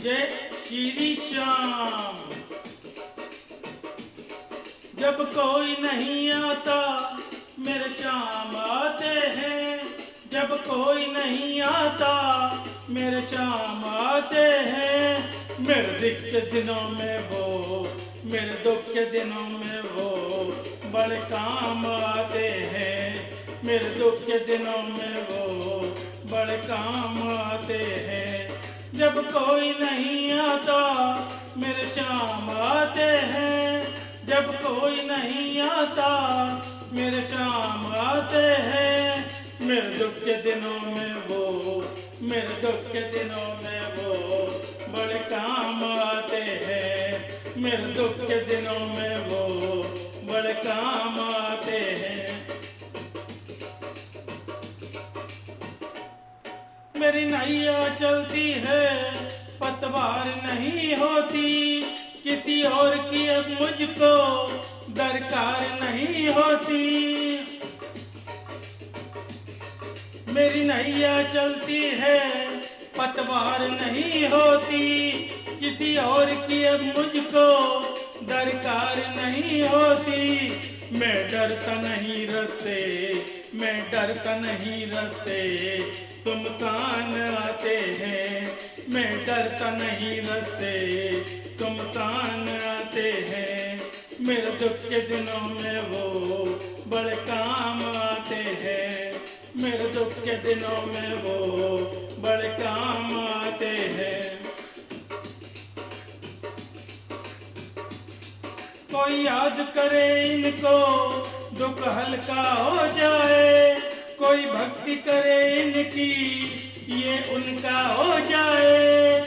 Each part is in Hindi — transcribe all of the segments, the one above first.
जय श्री श्याम। जब कोई नहीं आता मेरे श्याम आते हैं, जब कोई नहीं आता मेरे श्याम आते हैं। मेरे दुख के दिनों में वो, मेरे दुख के दिनों में वो बड़े काम आते हैं। मेरे दुख के दिनों में वो बड़े काम आते हैं। जब कोई नहीं आता मेरे श्याम आते हैं, जब कोई नहीं आता मेरे श्याम आते हैं। मेरे दुख के दिनों में वो, मेरे दुख के दिनों में वो बड़े काम आते हैं। मेरे दुख के दिनों में वो बड़े काम आते हैं। मेरी नैया चलती है पतवार नहीं होती, किसी और की अब मुझको दरकार नहीं होती। मेरी नैया चलती है पतवार नहीं होती, किसी और की अब मुझको दरकार नहीं होती। मैं डरता नहीं रास्ते, मैं डरता नहीं रास्ते सुमसान आते हैं। मैं डरता नहीं रास्ते सुमसान आते हैं। मेरे दुख के दिनों में वो बड़े काम आते हैं। मेरे दुख के दिनों में वो बड़े काम आते हैं। कोई याद करे इनको दुख हल्का हो जाए, कोई भक्ति करे इनकी ये उनका हो जाए।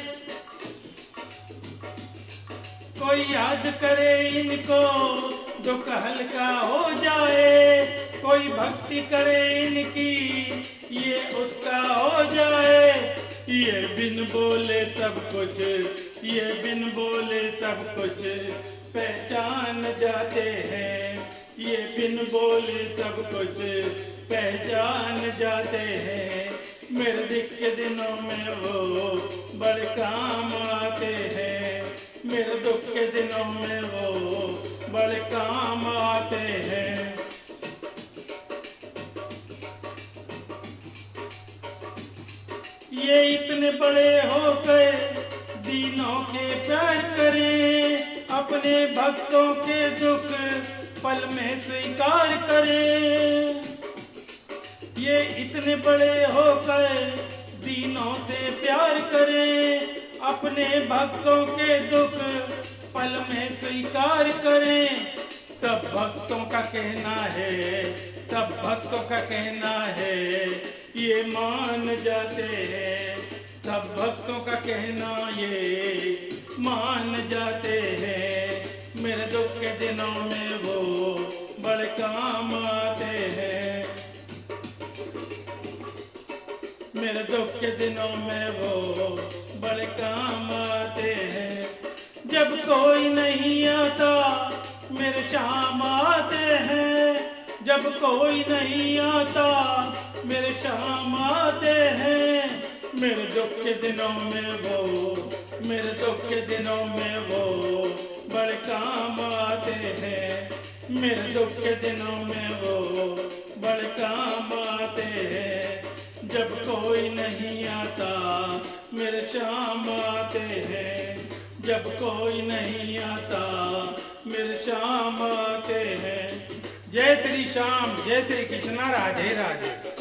कोई याद करे इनको दुख हल्का हो जाए, कोई भक्ति करे इनकी ये उसका हो जाए। ये बिन बोले सब कुछ, ये बिन बोले सब कुछ पहचान जाते हैं। ये बिन बोले सब कुछ पहचान जाते हैं। मेरे दुख के दिनों में वो बड़े काम आते हैं। मेरे दुख के दिनों में वो बड़े काम आते हैं। ये इतने बड़े हो गए दीनों के प्यार करें, अपने भक्तों के दुख पल में स्वीकार करें। ये इतने बड़े हो गए दीनों से प्यार करें, अपने भक्तों के दुख पल में स्वीकार करें। सब भक्तों का कहना है, सब भक्तों का कहना है ये मान जाते हैं। सब भक्तों का कहना ये मान जाते हैं। मेरे दुख के दिनों में वो बड़े काम आते हैं। मेरे दुख के दिनों में वो बड़े काम आते हैं। जब कोई नहीं आता मेरे श्याम आते हैं, जब कोई नहीं आता मेरे श्याम आते हैं। मेरे दुख के दिनों में वो, मेरे दुख के दिनों में वो बड़े काम आते हैं। मेरे दुख के दिनों में वो बड़े काम आते हैं। जब कोई नहीं आता मेरे श्याम आते हैं, जब कोई नहीं आता मेरे श्याम आते हैं। जय श्री श्याम, जय श्री कृष्णा, राधे राधे।